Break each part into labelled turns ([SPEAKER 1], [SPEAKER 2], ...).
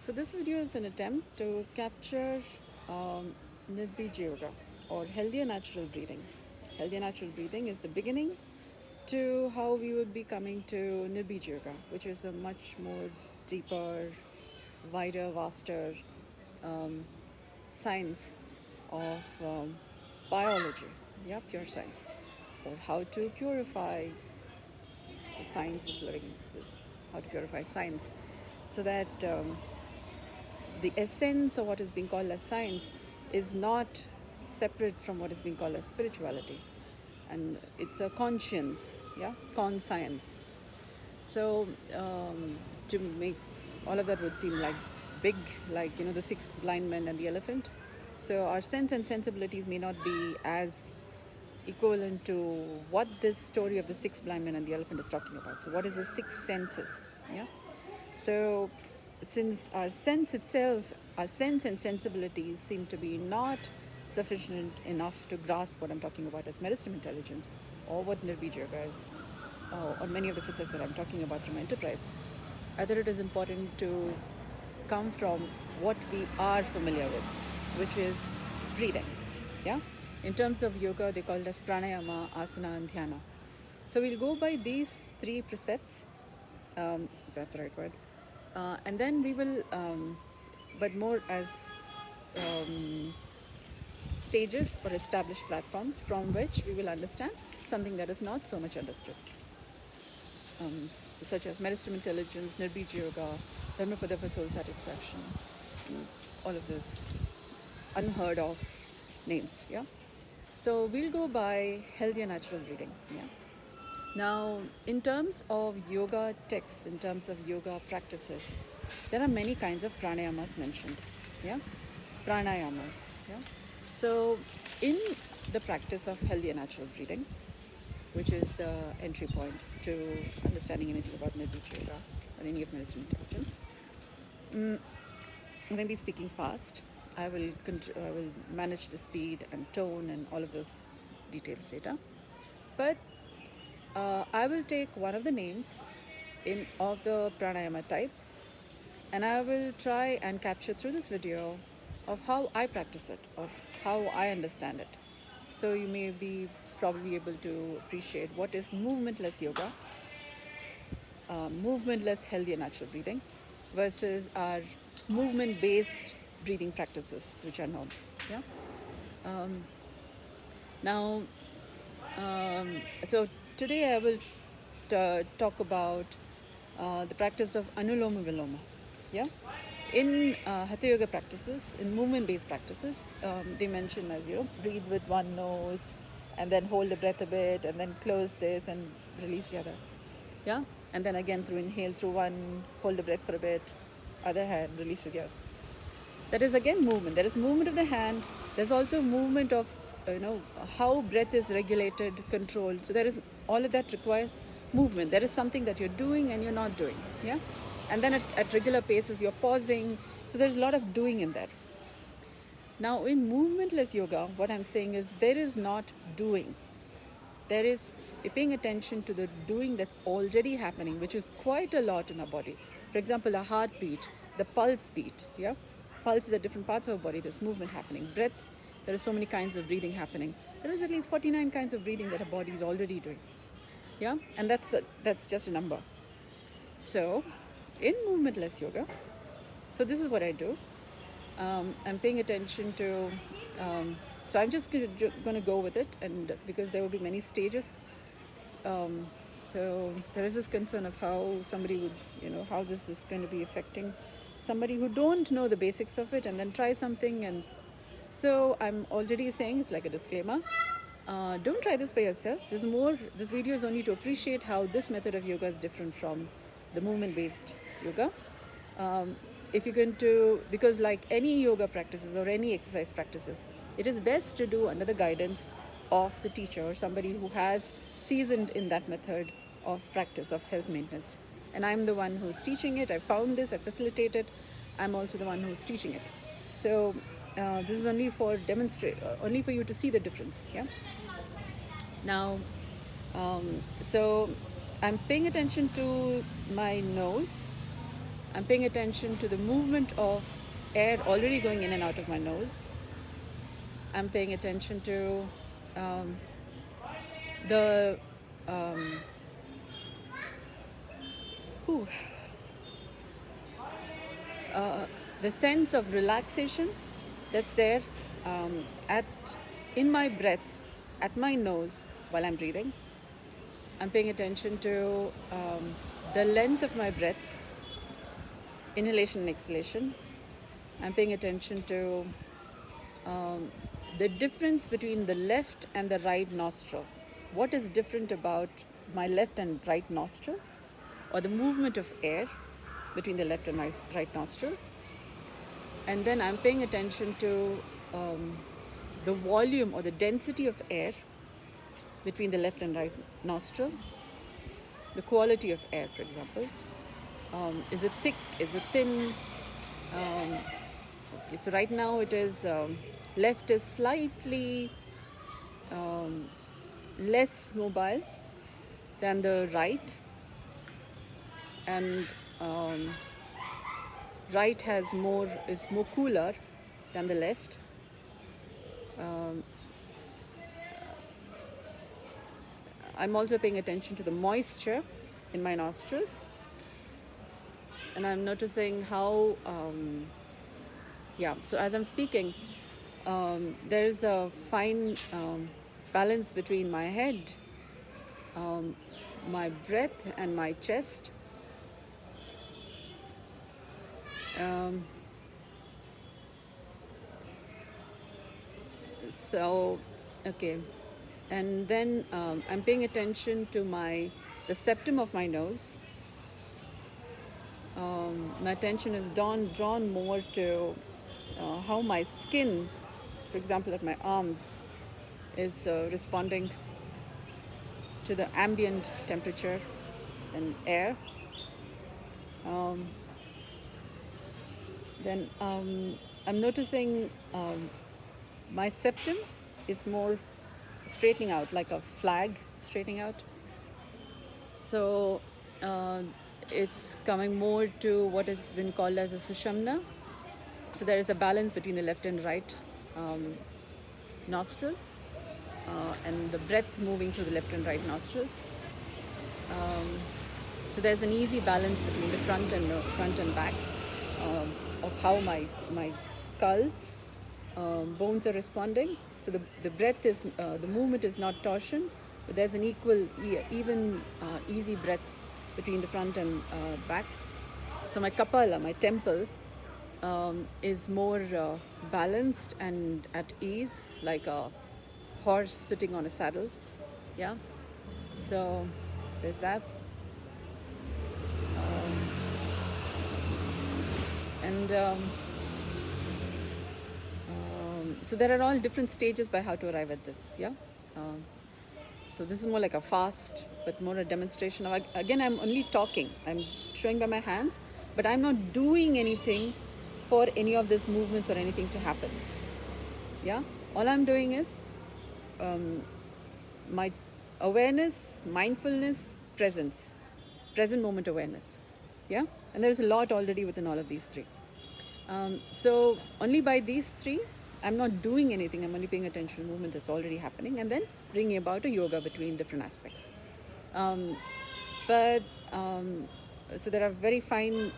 [SPEAKER 1] So this video is an attempt to capture Nirbij Yoga or healthier natural breathing. Healthier natural breathing is the beginning to how we would be coming to Nirbij Yoga, which is a much more deeper, wider, vaster science of biology, pure science, or how to purify the science of living, how to purify science, so that the essence of what is being called as science is not separate from what is being called as spirituality, and it's a conscience, conscience. So to make all of that would seem like big, like the six blind men and the elephant. So our sense and sensibilities may not be as equivalent to what this story of the six blind men and the elephant is talking about. So what is the six senses? So since our sense itself, our sense and sensibilities seem to be not sufficient enough to grasp what I'm talking about as meditative intelligence, or what Nirbij Yoga is, or many of the facets that I'm talking about from enterprise, either it is important to come from what we are familiar with, which is breathing. In terms of yoga, they call it as pranayama, asana, and dhyana. So we'll go by these three precepts, if that's the right word, and then we will, but more as stages or established platforms from which we will understand something that is not so much understood, such as meditative intelligence, Nirbij Yoga, Dharmapada for soul satisfaction, all of this unheard of names. So we'll go by healthier natural breathing. Now, in terms of yoga texts, in terms of yoga practices, there are many kinds of pranayamas mentioned. Pranayamas. So in the practice of healthier natural breathing, which is the entry point to understanding anything about Nirbij Yoga or any of medicine intelligence, maybe speaking fast, I will manage the speed and tone and all of those details later. But I will take one of the names of the pranayama types, and I will try and capture through this video of how I practice it, or how I understand it. So you may be probably able to appreciate what is movementless yoga, movementless healthier natural breathing, versus our movement-based breathing practices, which are known. So today I will talk about the practice of Anuloma-Viloma. In Hatha Yoga practices, in movement-based practices, they mention as breathe with one nose, and then hold the breath a bit, and then close this and release the other. And then again through inhale through one, hold the breath for a bit, other hand, release with the other. That is again movement. There is movement of the hand. There's also movement of how breath is regulated, controlled. So there is, all of that requires movement. There is something that you're doing and you're not doing. And then at regular paces you're pausing. So there's a lot of doing in there. Now in movementless yoga, what I'm saying is there is not doing. There is paying attention to the doing that's already happening, which is quite a lot in our body. For example, a heartbeat, the pulse beat. Pulse is at different parts of our body. There's movement happening. Breath, there are so many kinds of breathing happening. There is at least 49 kinds of breathing that our body is already doing. And that's just a number. So in movementless yoga, so this is what I do. I'm paying attention to, so I'm just going to go with it, and because there will be many stages. So there is this concern of how somebody would, how this is going to be affecting somebody who don't know the basics of it and then try something. And so I'm already saying, it's like a disclaimer, don't try this by yourself. This video is only to appreciate how this method of yoga is different from the movement-based yoga. If you're going to, because like any yoga practices or any exercise practices, it is best to do under the guidance of the teacher or somebody who has seasoned in that method of practice of health maintenance. And I'm the one who's teaching it. I found this, I facilitate it. I'm also the one who's teaching it. So this is only for only for you to see the difference. Now, so I'm paying attention to my nose, I'm paying attention to the movement of air already going in and out of my nose. I'm paying attention to the whew, the sense of relaxation that's there at in my breath, at my nose while I'm breathing. I'm paying attention to the length of my breath, inhalation and exhalation. I'm paying attention to the difference between the left and the right nostril. What is different about my left and right nostril, or the movement of air between the left and right nostril. And then I'm paying attention to the volume or the density of air between the left and right nostril, the quality of air, for example. Is it thick? Is it thin? Okay, so right now it is left is slightly less mobile than the right, and right is more cooler than the left. I'm also paying attention to the moisture in my nostrils, and I'm noticing how so as I'm speaking, there is a fine balance between my head, my breath, and my chest. Okay, and then I'm paying attention to the septum of my nose. My attention is drawn more to how my skin, for example, at my arms, is responding to the ambient temperature and air. Then I'm noticing my septum is more straightening out, like a flag straightening out. So it's coming more to what has been called as a sushamna. So there is a balance between the left and right nostrils, and the breath moving through the left and right nostrils. So there's an easy balance between the front and back of how my skull bones are responding. So the breath is the movement is not torsion, but there's an even easy breath between the front and back. So my kapala, my temple, is more balanced and at ease, like a horse sitting on a saddle. Yeah. So there's that. So there are all different stages by how to arrive at this. Yeah. So this is more like a fast, but more a demonstration of. Again, I'm only talking. I'm showing by my hands, but I'm not doing anything for any of these movements or anything to happen. Yeah. All I'm doing is my awareness, mindfulness, presence, present moment awareness. Yeah. And there's a lot already within all of these three. So only by these three, I'm not doing anything. I'm only paying attention to movement that's already happening, and then bringing about a yoga between different aspects. So there are very fine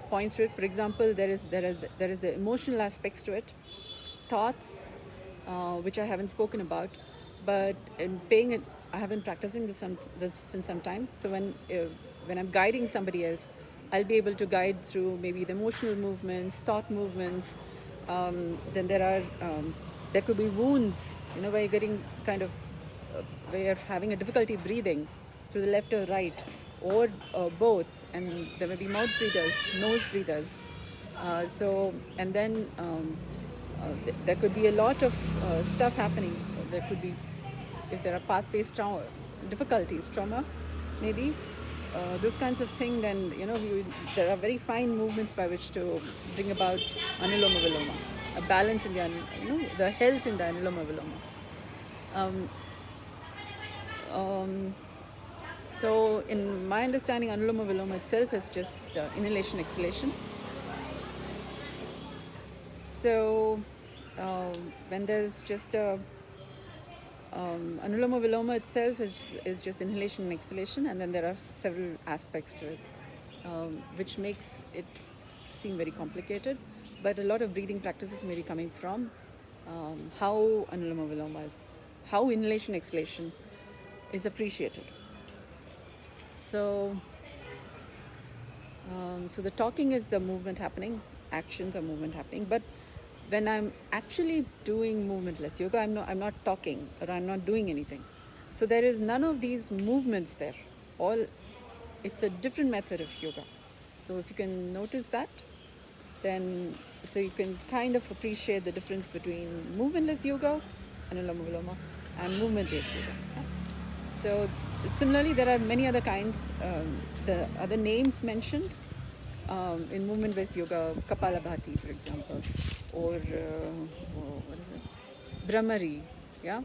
[SPEAKER 1] points to it. For example, there is the emotional aspects to it, thoughts, which I haven't spoken about, but in paying it, I have been practicing this since some time. So when I'm guiding somebody else, I'll be able to guide through maybe the emotional movements, thought movements. Then there could be wounds, where you're getting kind of, where you're having a difficulty breathing through the left or right, or both. And there may be mouth breathers, nose breathers. And then there could be a lot of stuff happening. There could be, if there are past-based trauma, maybe. Those kinds of things, then there are very fine movements by which to bring about Anuloma-Viloma, a balance in the health in the Anuloma-Viloma. So in my understanding, Anuloma-Viloma itself is just inhalation, exhalation. So when there's just a Anuloma-Viloma itself is just inhalation and exhalation, and then there are several aspects to it, which makes it seem very complicated. But a lot of breathing practices may be coming from how Anuloma-Viloma is, how inhalation exhalation is appreciated. So, so the talking is the movement happening, actions are movement happening. But when I'm actually doing movementless yoga, I'm not talking or I'm not doing anything. So there is none of these movements there. It's a different method of yoga. So if you can notice that, then so you can kind of appreciate the difference between movementless yoga, Anuloma-Viloma, and movement-based yoga. So similarly, there are many other kinds. The other names mentioned in movement-based yoga, Kapalabhati, for example, or what is it? Brahmari, yeah,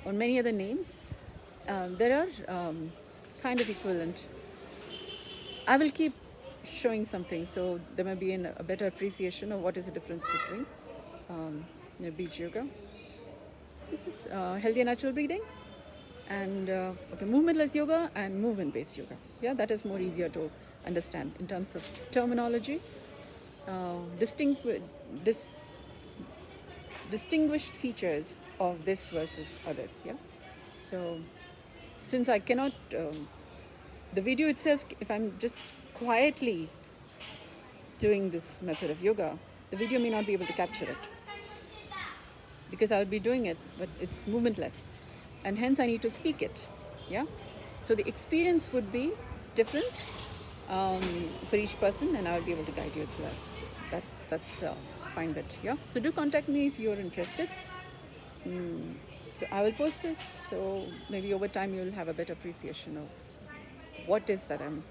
[SPEAKER 1] or many other names. There are kind of equivalent. I will keep showing something, so there may be a better appreciation of what is the difference between beach yoga. This is healthy and natural breathing, and okay, movementless yoga and movement-based yoga. Yeah, that is more easier to understand in terms of terminology. Distinguished features of this versus others. Yeah. So since I cannot, the video itself, if I'm just quietly doing this method of yoga, the video may not be able to capture it because I would be doing it, but it's movementless, and hence I need to speak it. Yeah. So the experience would be different for each person, and I'll be able to guide you through that. That's fine bit. Yeah. So do contact me if you're interested. So I will post this. So maybe over time you'll have a better appreciation of what is that I'm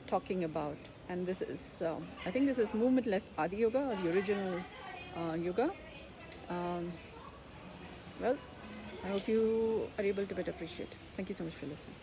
[SPEAKER 1] talking about. And this is, I think this is movementless Adi Yoga, or the original yoga. Well, I hope you are able to better appreciate. Thank you so much for listening.